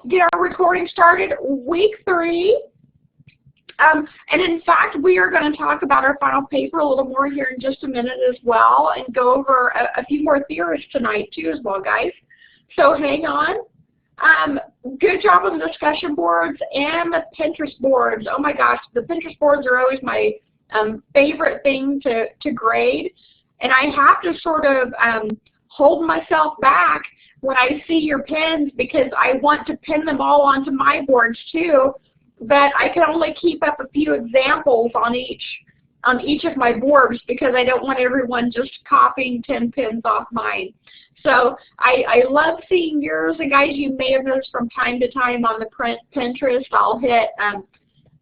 get our recording started. Week 3. And in fact, we are going to talk about our final paper a little more here in just a minute as well, and go over a few more theorists tonight too as well, guys. So hang on. Good job on the discussion boards and the Pinterest boards. Oh my gosh, the Pinterest boards are always my favorite thing to grade. And I have to sort of hold myself back when I see your pins, because I want to pin them all onto my boards too. But I can only keep up a few examples on each of my boards, because I don't want everyone just copying 10 pins off mine. So I love seeing yours, and guys, you may have noticed from time to time on the Pinterest, I'll hit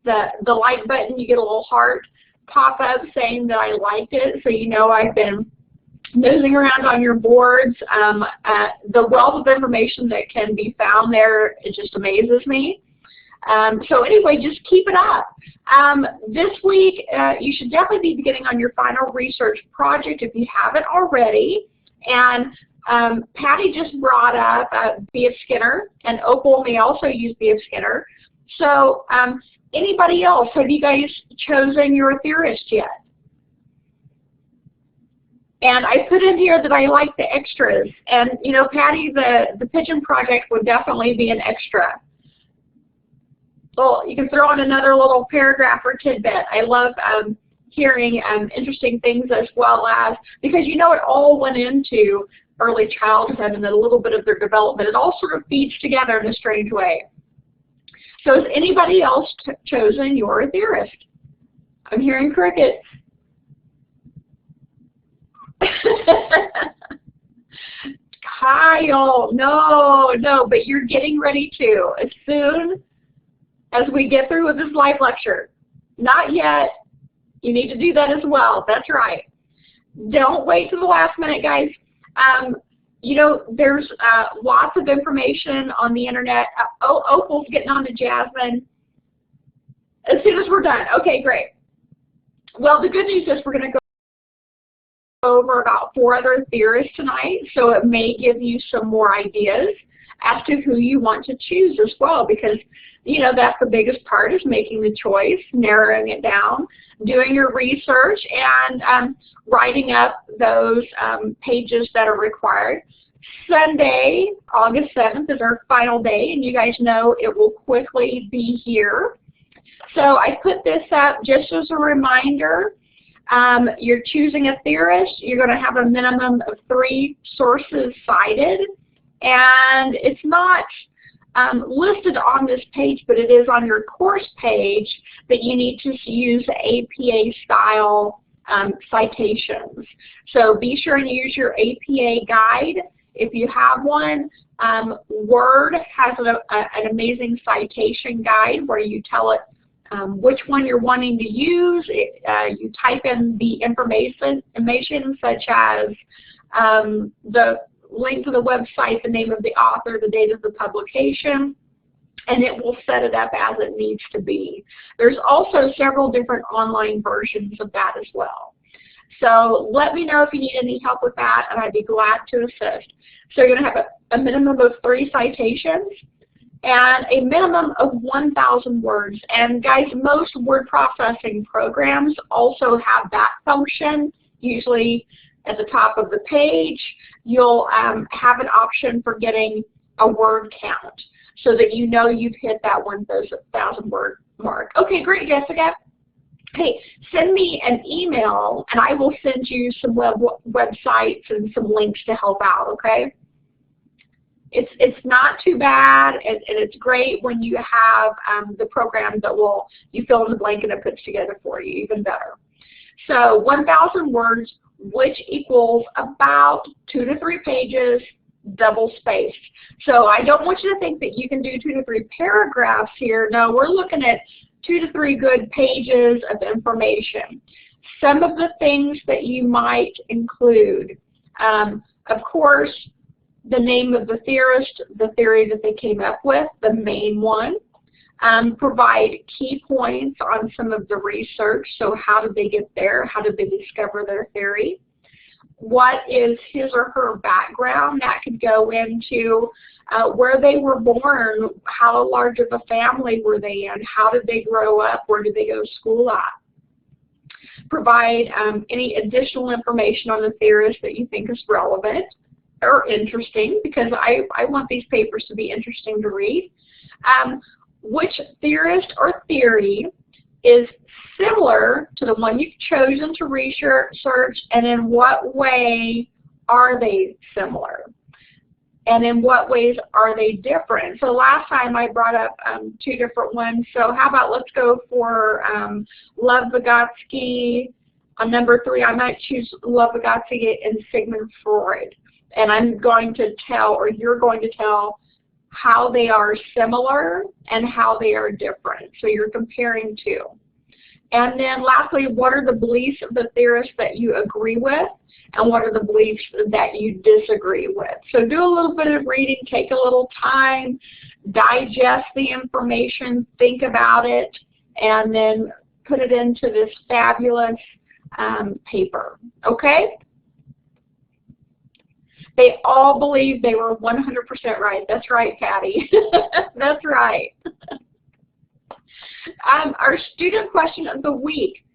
the like button. You get a little heart pop up saying that I liked it, so you know I've been nosing around on your boards. The wealth of information that can be found there, it just amazes me. So anyway, just keep it up. This week, you should definitely be beginning on your final research project if you haven't already. And Patty just brought up B.F. Skinner, and Opal may also use B.F. Skinner. So anybody else, have you guys chosen your theorist yet? And I put in here that I like the extras. And you know, Patty, the pigeon project would definitely be an extra. Well, you can throw in another little paragraph or tidbit. I love hearing interesting things, as well as, because you know it all went into early childhood and then a little bit of their development. It all sort of feeds together in a strange way. So has anybody else chosen your theorist? I'm hearing crickets. Kyle, no, but you're getting ready to, as soon as we get through with this live lecture. Not yet. You need to do that as well. That's right. Don't wait till the last minute, guys. You know, there's lots of information on the internet. Opal's getting on to Jasmine as soon as we're done. Okay, great. Well, the good news is we're going to go over about 4 other theorists tonight, so it may give you some more ideas as to who you want to choose as well, because you know that's the biggest part, is making the choice, narrowing it down, doing your research, and writing up those pages that are required. Sunday, August 7th is our final day, and you guys know it will quickly be here. So I put this up just as a reminder. You're choosing a theorist. You're going to have a minimum of 3 sources cited, and it's not listed on this page, but it is on your course page that you need to use APA style citations. So be sure and use your APA guide if you have one. Word has an amazing citation guide where you tell it which one you're wanting to use. You type in the information such as the link to the website, the name of the author, the date of the publication, and it will set it up as it needs to be. There's also several different online versions of that as well. So let me know if you need any help with that, and I'd be glad to assist. So you're going to have a minimum of 3 citations and a minimum of 1,000 words. And guys, most word processing programs also have that function. Usually at the top of the page, you'll have an option for getting a word count so that you know you've hit that 1,000 word mark. Okay, great, Jessica. Hey, send me an email and I will send you some websites and some links to help out, okay? It's not too bad, and it's great when you have the program that will, you fill in the blank and it puts together for you, even better. So 1,000 words, which equals about 2 to 3 pages, double spaced. So I don't want you to think that you can do 2 to 3 paragraphs here. No, we're looking at 2 to 3 good pages of information. Some of the things that you might include, of course, the name of the theorist, the theory that they came up with, the main one. Provide key points on some of the research. So how did they get there? How did they discover their theory? what is his or her background. That could go into where they were born, how large of a family were they in, how did they grow up, where did they go to school at. Provide any additional information on the theorist that you think is relevant or interesting, because I want these papers to be interesting to read. Which theorist or theory is similar to the one you've chosen to research, and in what way are they similar? And in what ways are they different? So last time I brought up two different ones. So how about let's go for Lev Vygotsky. On number 3, I might choose Lev Vygotsky and Sigmund Freud. And I'm going to tell, or you're going to tell, how they are similar and how they are different. So you're comparing two. And then lastly, what are the beliefs of the theorists that you agree with, and what are the beliefs that you disagree with? So do a little bit of reading, take a little time, digest the information, think about it, and then put it into this fabulous paper, okay? They all believe they were 100% right. That's right, Patty. That's right. Our student question of the week.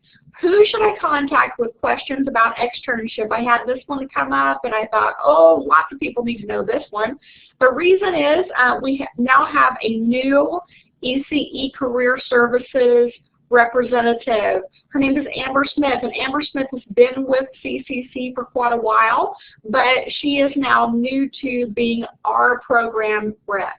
Who should I contact with questions about externship? I had this one come up and I thought, oh, lots of people need to know this one. The reason is we now have a new ECE Career Services representative. Her name is Amber Smith, and Amber Smith has been with CCC for quite a while, but she is now new to being our program rep.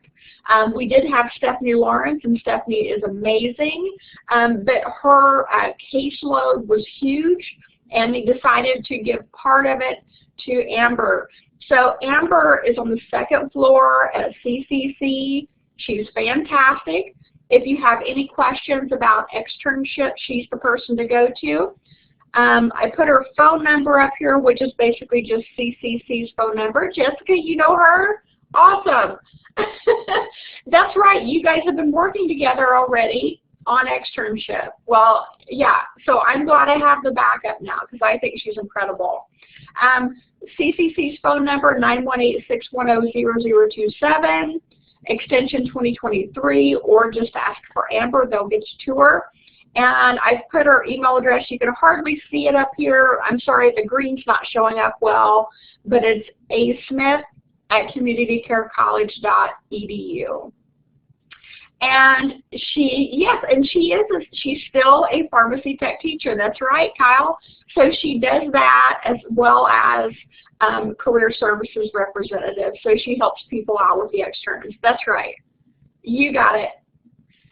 We did have Stephanie Lawrence, and Stephanie is amazing, but her caseload was huge, and they decided to give part of it to Amber. So Amber is on the 2nd floor at CCC. She's fantastic. If you have any questions about externship, she's the person to go to. I put her phone number up here, which is basically just CCC's phone number. Jessica, you know her? Awesome. That's right. You guys have been working together already on externship. Well, yeah, so I'm glad I have the backup now because I think she's incredible. CCC's phone number, 918-610-0027. Extension 2023, or just ask for Amber, they'll get you to her. And I've put her email address. You can hardly see it up here. I'm sorry, the green's not showing up well, but it's asmith@communitycarecollege.edu. And she's still a pharmacy tech teacher. That's right, Kyle. So she does that as well as career services representative. So she helps people out with the externs. That's right. You got it.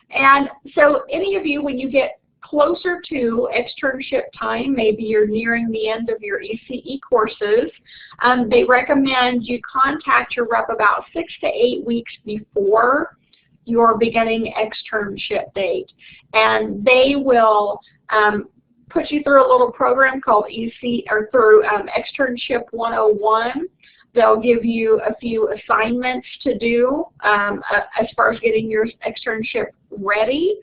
And so any of you, when you get closer to externship time, maybe you're nearing the end of your ECE courses, they recommend you contact your rep about 6 to 8 weeks before your beginning externship date. And they will put you through a little program called Externship 101. They'll give you a few assignments to do as far as getting your externship ready,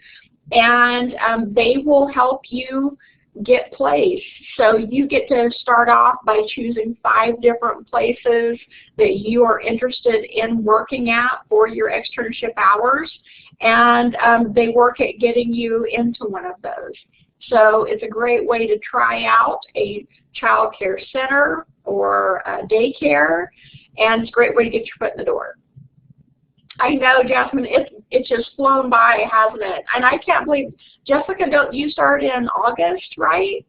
and they will help you get placed. So you get to start off by choosing 5 different places that you are interested in working at for your externship hours, and they work at getting you into one of those. So it's a great way to try out a child care center or a daycare, and it's a great way to get your foot in the door. I know, Jasmine, it's just flown by, hasn't it? And I can't believe, Jessica, don't you start in August, right?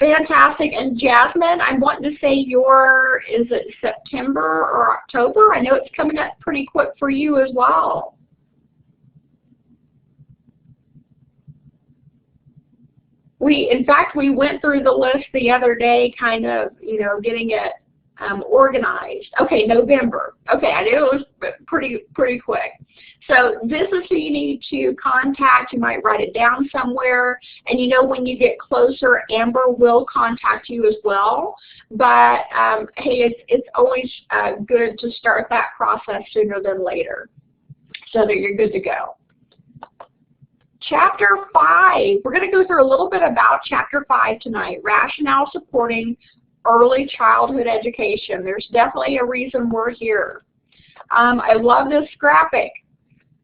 Fantastic. And Jasmine, I'm wanting to say is it September or October? I know it's coming up pretty quick for you as well. In fact, we went through the list the other day, kind of, getting it organized. Okay, November. Okay, I knew it was pretty quick. So this is who you need to contact. You might write it down somewhere. And when you get closer, Amber will contact you as well. But hey, it's always good to start that process sooner than later so that you're good to go. Chapter 5, we're going to go through a little bit about Chapter 5 tonight, rationale supporting early childhood education. There's definitely a reason we're here. I love this graphic.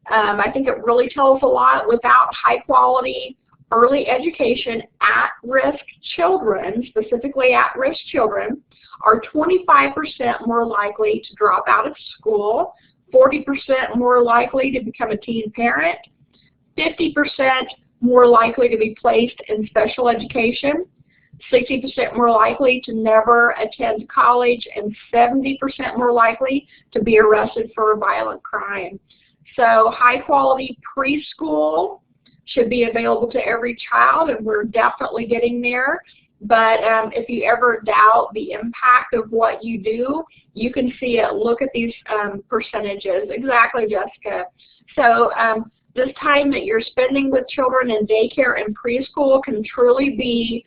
I think it really tells a lot. Without high quality early education, at-risk children, specifically at-risk children, are 25% more likely to drop out of school, 40% more likely to become a teen parent, 50% more likely to be placed in special education, 60% more likely to never attend college, and 70% more likely to be arrested for a violent crime. So high quality preschool should be available to every child, and we're definitely getting there. But if you ever doubt the impact of what you do, you can see it. Look at these percentages. Exactly, Jessica. So this time that you're spending with children in daycare and preschool can truly be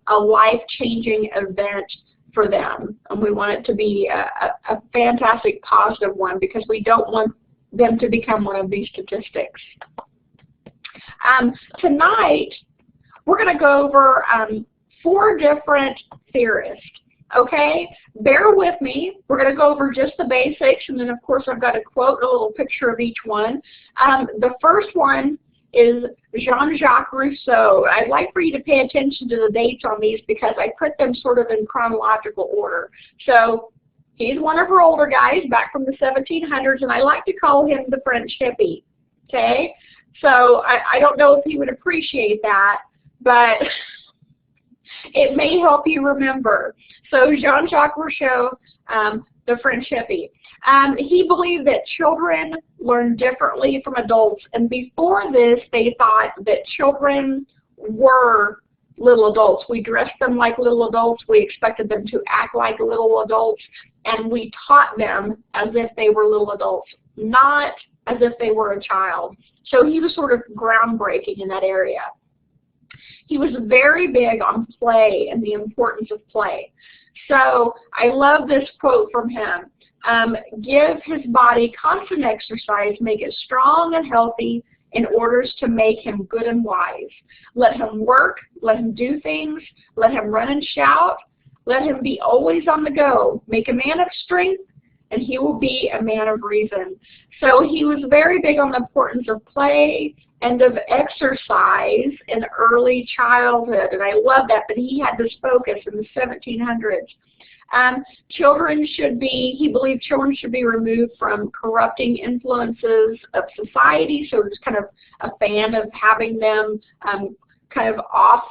a life-changing event for them. And we want it to be a fantastic positive one, because we don't want them to become one of these statistics. Tonight, we're going to go over 4 different theorists. Okay, bear with me. We're going to go over just the basics, and then of course I've got a quote and a little picture of each one. The first one is Jean-Jacques Rousseau. I'd like for you to pay attention to the dates on these, because I put them sort of in chronological order. So he's one of our older guys back from the 1700s, and I like to call him the French hippie. Okay, so I don't know if he would appreciate that, but it may help you remember. So Jean-Jacques Rousseau, the French hippie, he believed that children learn differently from adults. And before this, they thought that children were little adults. We dressed them like little adults. We expected them to act like little adults. And we taught them as if they were little adults, not as if they were a child. So he was sort of groundbreaking in that area. He was very big on play and the importance of play. So I love this quote from him. Give his body constant exercise, make it strong and healthy in order to make him good and wise. Let him work, let him do things, let him run and shout, let him be always on the go. Make a man of strength, and he will be a man of reason. So he was very big on the importance of play and of exercise in early childhood, and I love that. But he had this focus in the 1700s. He believed children should be removed from corrupting influences of society, so he was kind of a fan of having them kind of off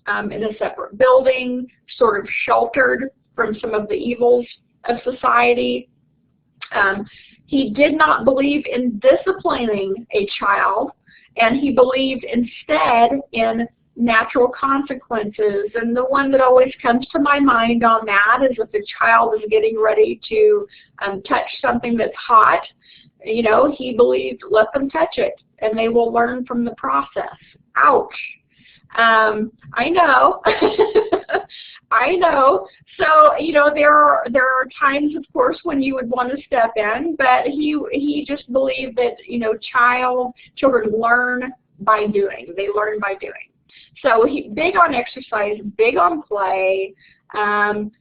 in a separate building, sort of sheltered from some of the evils of society. He did not believe in disciplining a child, and he believed instead in natural consequences. And the one that always comes to my mind on that is if a child is getting ready to touch something that's hot, you know, he believed let them touch it and they will learn from the process. Ouch. I know. I know. So, you know, there are times, of course, when you would want to step in, but he just believed that, you know, children learn by doing. They learn by doing. So he big on exercise, big on play, and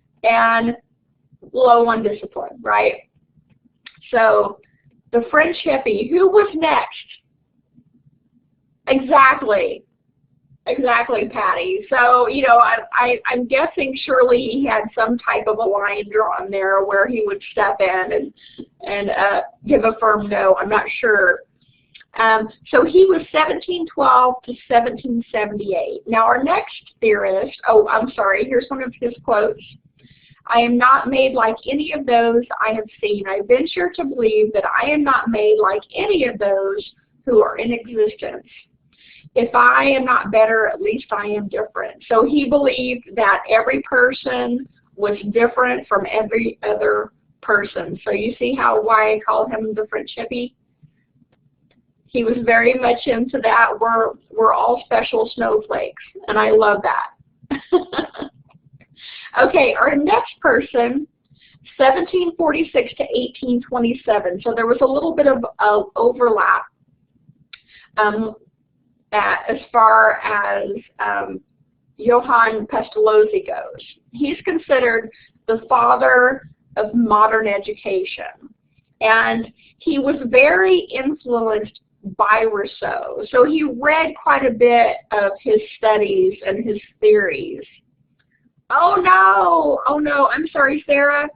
low on discipline, right? So the French hippie, who was next? Exactly. Exactly, Patty. So, you know, I'm guessing surely he had some type of a line drawn there where he would step in and give a firm no. I'm not sure. So he was 1712 to 1778. Now our next theorist, oh, I'm sorry, here's one of his quotes. I am not made like any of those I have seen. I venture to believe that I am not made like any of those who are in existence. If I am not better, at least I am different. So he believed that every person was different from every other person. So you see why I call him the French hippie? He was very much into that. We're all special snowflakes, and I love that. Okay, our next person, 1746 to 1827. So there was a little bit of overlap. as far as Johann Pestalozzi goes. He's considered the father of modern education, and he was very influenced by Rousseau. So he read quite a bit of his studies and his theories. Oh no, I'm sorry, Sarah.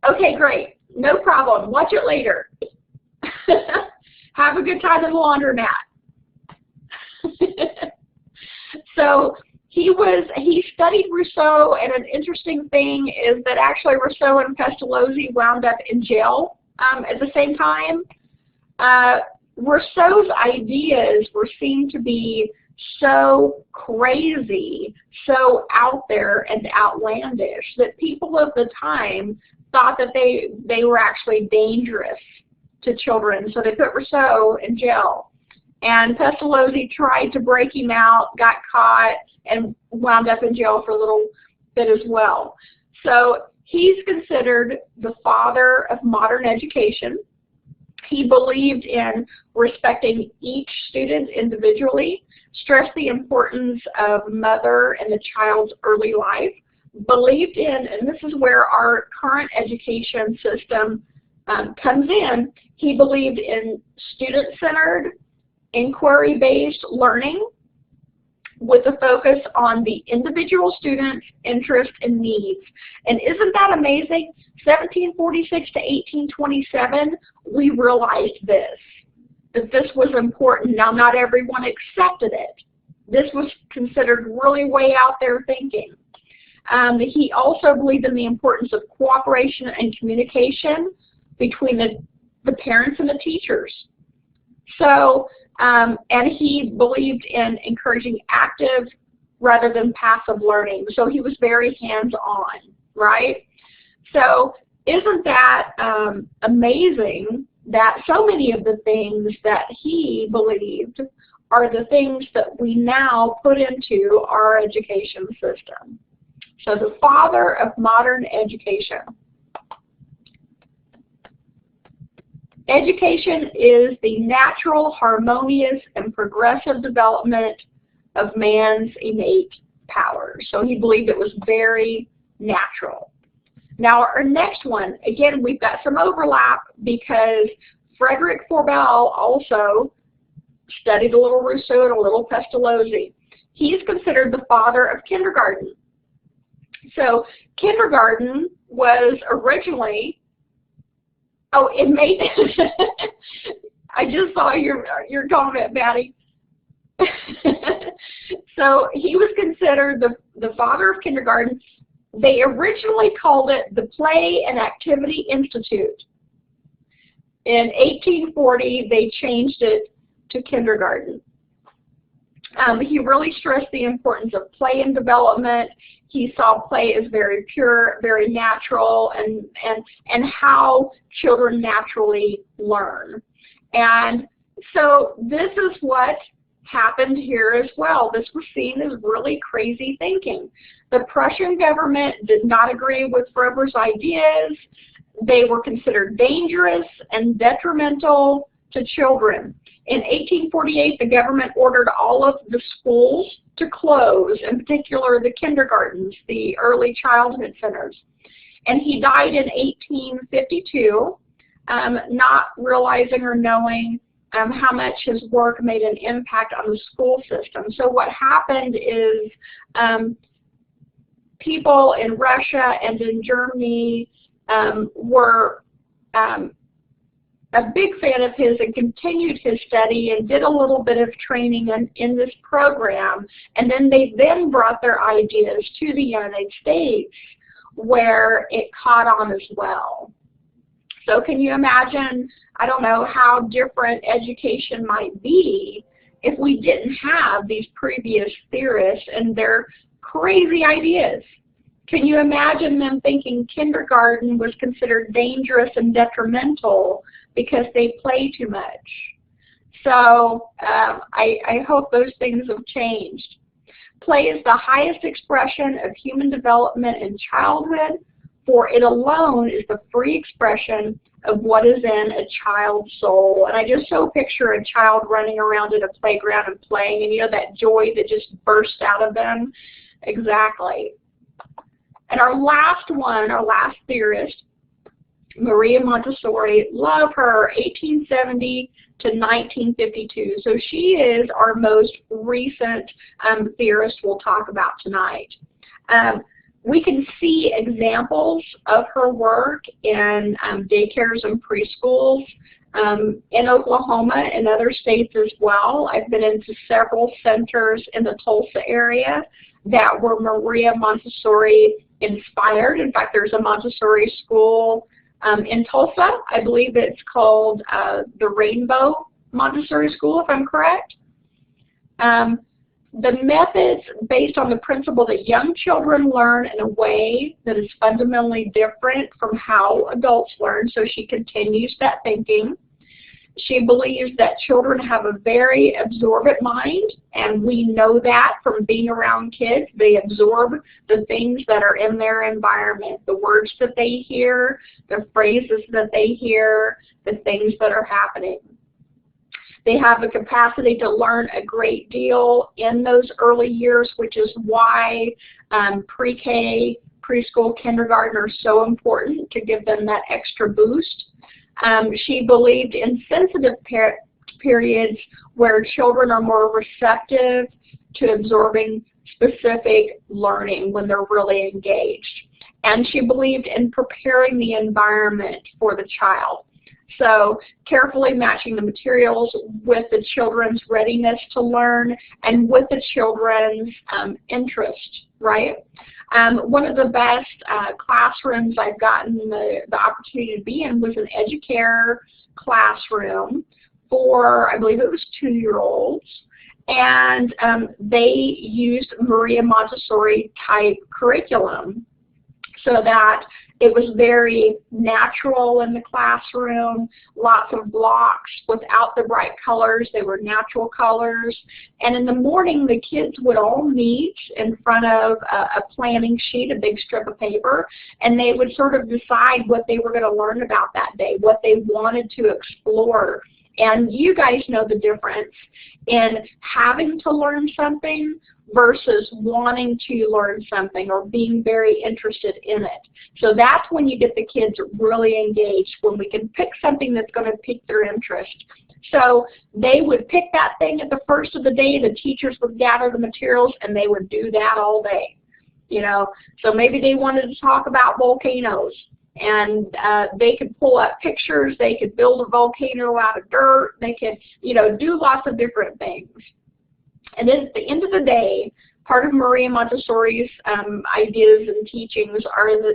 Okay, great, no problem. Watch it later. Have a good time in the laundromat. So he studied Rousseau, and an interesting thing is that actually Rousseau and Pestalozzi wound up in jail at the same time. Rousseau's ideas were seen to be so crazy, so out there and outlandish that people of the time thought that they were actually dangerous to children, so they put Rousseau in jail. And Pestalozzi tried to break him out, got caught, and wound up in jail for a little bit as well. So he's considered the father of modern education. He believed in respecting each student individually, stressed the importance of mother and the child's early life, believed in, and this is where our current education system comes in, he believed in student-centered, inquiry-based learning with a focus on the individual student's interests and needs. And isn't that amazing? 1746 to 1827, we realized this, that this was important. Now, not everyone accepted it. This was considered really way out there thinking. He also believed in the importance of cooperation and communication between the parents and the teachers. So, and he believed in encouraging active rather than passive learning. So he was very hands-on, right? So isn't that amazing that so many of the things that he believed are the things that we now put into our education system? So the father of modern education. Education is the natural, harmonious, and progressive development of man's innate powers. So he believed it was very natural. Now our next one, again, we've got some overlap because Frederick Forbel also studied a little Rousseau and a little Pestalozzi. He's considered the father of kindergarten. So kindergarten was originally, oh, it made, I just saw your comment, Maddie. So he was considered the father of kindergarten. They originally called it the Play and Activity Institute. In 1840, they changed it to kindergarten. He really stressed the importance of play and development. He saw play as very pure, very natural, and how children naturally learn. And so this is what happened here as well. This was seen as really crazy thinking. The Prussian government did not agree with Frober's ideas. They were considered dangerous and detrimental to children. In 1848, the government ordered all of the schools to close, in particular the kindergartens, the early childhood centers. And he died in 1852, not realizing or knowing how much his work made an impact on the school system. So what happened is people in Russia and in Germany were a big fan of his and continued his study and did a little bit of training in this program, and then they brought their ideas to the United States where it caught on as well. So can you imagine, I don't know, how different education might be if we didn't have these previous theorists and their crazy ideas? Can you imagine them thinking kindergarten was considered dangerous and detrimental because they play too much? So I hope those things have changed. Play is the highest expression of human development in childhood. For it alone is the free expression of what is in a child's soul. And I just so picture a child running around at a playground and playing, and you know that joy that just bursts out of them. Exactly. And our last one, our last theorist, Maria Montessori, love her, 1870 to 1952. So she is our most recent theorist we'll talk about tonight. We can see examples of her work in daycares and preschools in Oklahoma and other states as well. I've been into several centers in the Tulsa area that were Maria Montessori inspired. In fact, there's a Montessori school in Tulsa. I believe it's called the Rainbow Montessori School, if I'm correct. The methods based on the principle that young children learn in a way that is fundamentally different from how adults learn, so she continues that thinking. She believes that children have a very absorbent mind, and we know that from being around kids. They absorb the things that are in their environment, the words that they hear, the phrases that they hear, the things that are happening. They have a capacity to learn a great deal in those early years, which is why pre-K, preschool, kindergarten are so important, to give them that extra boost. She believed in sensitive periods where children are more receptive to absorbing specific learning when they're really engaged. And she believed in preparing the environment for the child. So carefully matching the materials with the children's readiness to learn and with the children's interest, right? One of the best classrooms I've gotten the opportunity to be in was an educare classroom for, I believe it was 2-year-olds. And they used Maria Montessori type curriculum so that it was very natural in the classroom, lots of blocks without the bright colors. They were natural colors. And in the morning, the kids would all meet in front of a planning sheet, a big strip of paper, and they would sort of decide what they were going to learn about that day, what they wanted to explore. And you guys know the difference in having to learn something versus wanting to learn something or being very interested in it. So that's when you get the kids really engaged, when we can pick something that's going to pique their interest. So they would pick that thing at the first of the day, the teachers would gather the materials, and they would do that all day. You know, so maybe they wanted to talk about volcanoes, and they could pull up pictures, they could build a volcano out of dirt, they could, you know, do lots of different things. And then at the end of the day, part of Maria Montessori's ideas and teachings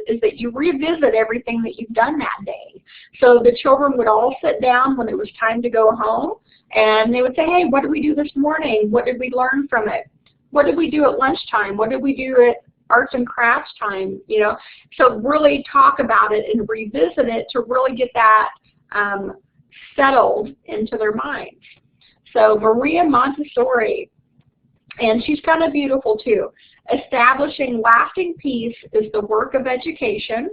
is that you revisit everything that you've done that day. So the children would all sit down when it was time to go home, and they would say, hey, what did we do this morning? What did we learn from it? What did we do at lunchtime? What did we do at arts and crafts time? You know, so really talk about it and revisit it to really get that settled into their minds. So Maria Montessori, and she's kind of beautiful too. Establishing lasting peace is the work of education.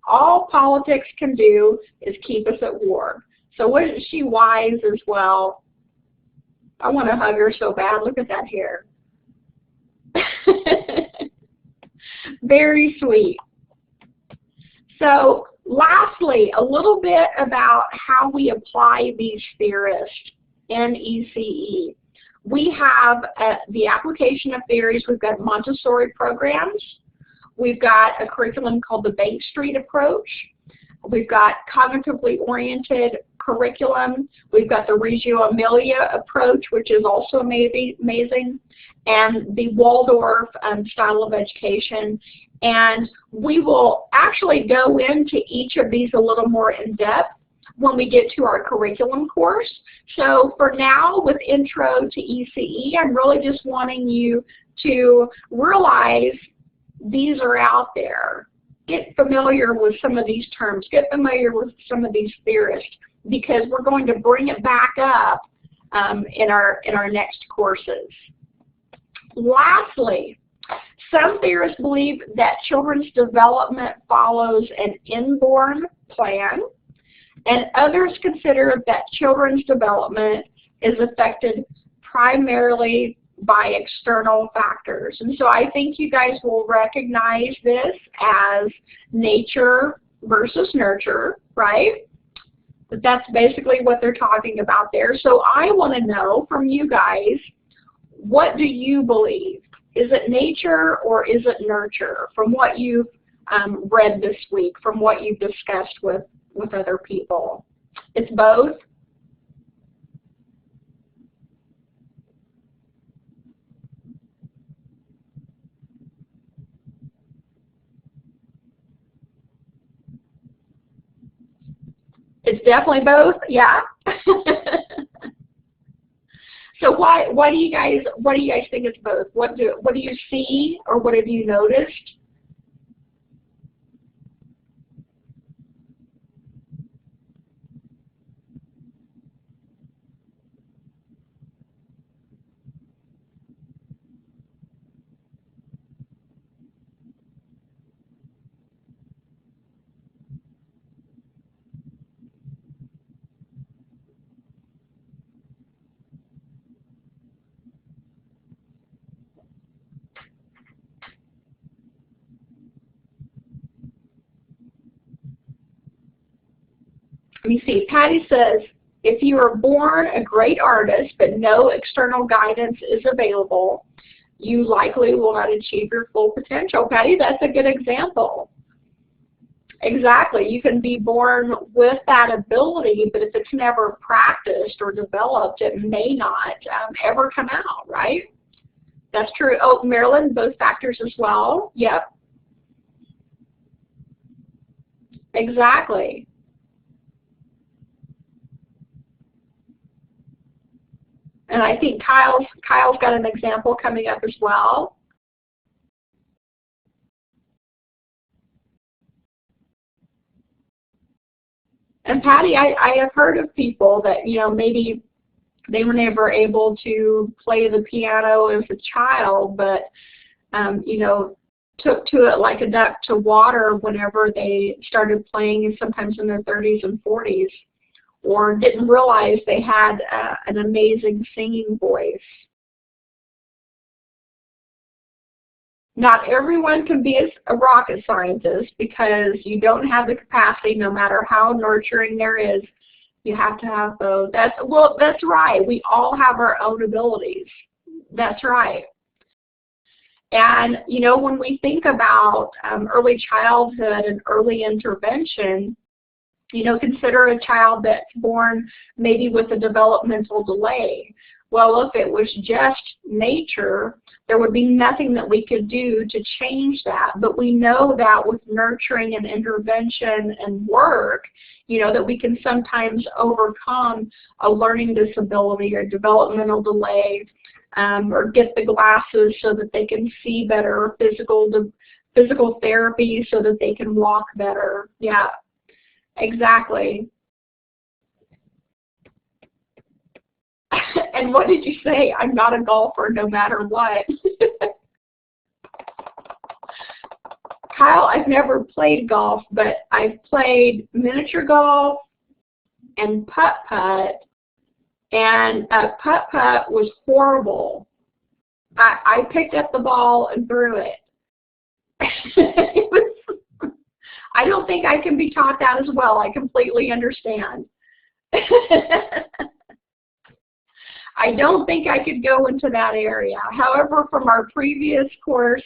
All politics can do is keep us at war. So what is she wise as well? I want to hug her so bad. Look at that hair. Very sweet. So lastly, a little bit about how we apply these theorists in ECE. We have the application of theories. We've got Montessori programs. We've got a curriculum called the Bank Street approach. We've got cognitively oriented curriculum. We've got the Reggio Emilia approach, which is also amazing, and the Waldorf style of education. And we will actually go into each of these a little more in depth when we get to our curriculum course. So for now, with Intro to ECE, I'm really just wanting you to realize these are out there. Get familiar with some of these terms. Get familiar with some of these theorists, because we're going to bring it back up in our next courses. Lastly, Some theorists believe that children's development follows an inborn plan, and others consider that children's development is affected primarily by external factors. And so I think you guys will recognize this as nature versus nurture, right? But that's basically what they're talking about there. So I want to know from you guys, what do you believe? Is it nature or is it nurture? From what you've read this week, from what you've discussed with other people. It's both? It's definitely both? Yeah. So why do you guys think it's both? What do you see, or what have you noticed? Let me see. Patty says, if you are born a great artist but no external guidance is available, you likely will not achieve your full potential. Patty, that's a good example. Exactly. You can be born with that ability, but if it's never practiced or developed, it may not ever come out, right? That's true. Oh, Marilyn, both factors as well. Yep. Exactly. And I think Kyle's got an example coming up as well. And Patty, I have heard of people that, you know, maybe they were never able to play the piano as a child, but, you know, took to it like a duck to water whenever they started playing, sometimes in their 30s and 40s. Or didn't realize they had an amazing singing voice. Not everyone can be a rocket scientist because you don't have the capacity, no matter how nurturing there is. You have to have both. That's right. We all have our own abilities. That's right. And, you know, when we think about early childhood and early intervention, you know, consider a child that's born maybe with a developmental delay. Well, if it was just nature, there would be nothing that we could do to change that. But we know that with nurturing and intervention and work, you know, that we can sometimes overcome a learning disability or developmental delay, or get the glasses so that they can see better, physical therapy so that they can walk better. Yeah, exactly. And what did you say? I'm not a golfer no matter what. Kyle, I've never played golf, but I've played miniature golf and putt-putt, and putt-putt was horrible. I picked up the ball and threw it. I don't think I can be taught that as well. I completely understand. I don't think I could go into that area. However, from our previous course,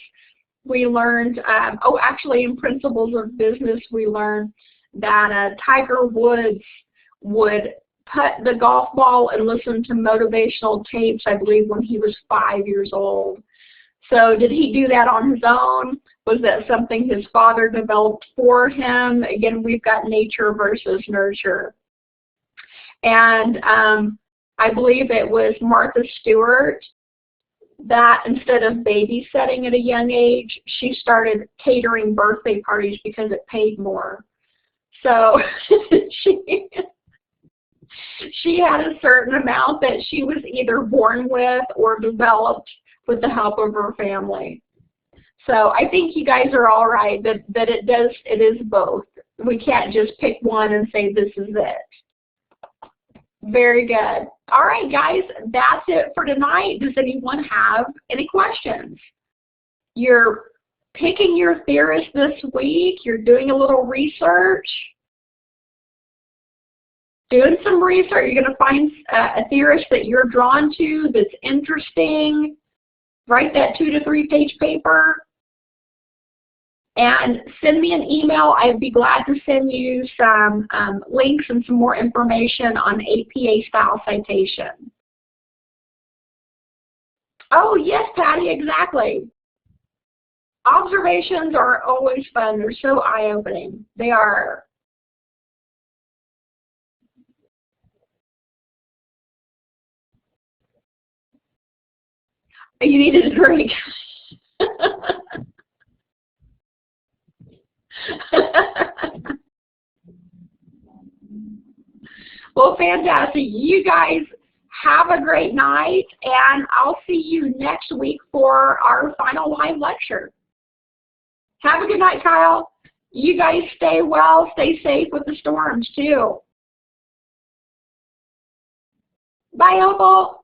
we learned, actually in Principles of Business, we learned that Tiger Woods would putt the golf ball and listen to motivational tapes, I believe, when he was 5 years old. So did he do that on his own? Was that something his father developed for him? Again, we've got nature versus nurture. And I believe it was Martha Stewart that instead of babysitting at a young age, she started catering birthday parties because it paid more. So she had a certain amount that she was either born with or developed with the help of her family. So I think you guys are all right that it is both. We can't just pick one and say this is it. Very good. All right, guys, that's it for tonight. Does anyone have any questions? You're picking your theorist this week. You're doing a little research. Doing some research. You're going to find a theorist that you're drawn to that's interesting. Write that 2 to 3 page paper. And send me an email. I'd be glad to send you some links and some more information on APA style citation. Oh, yes, Patty, exactly. Observations are always fun. They're so eye-opening. They are. You needed a drink. Well, fantastic. You guys have a great night, and I'll see you next week for our final live lecture. Have a good night, Kyle. You guys stay well, stay safe with the storms, too. Bye, Opal.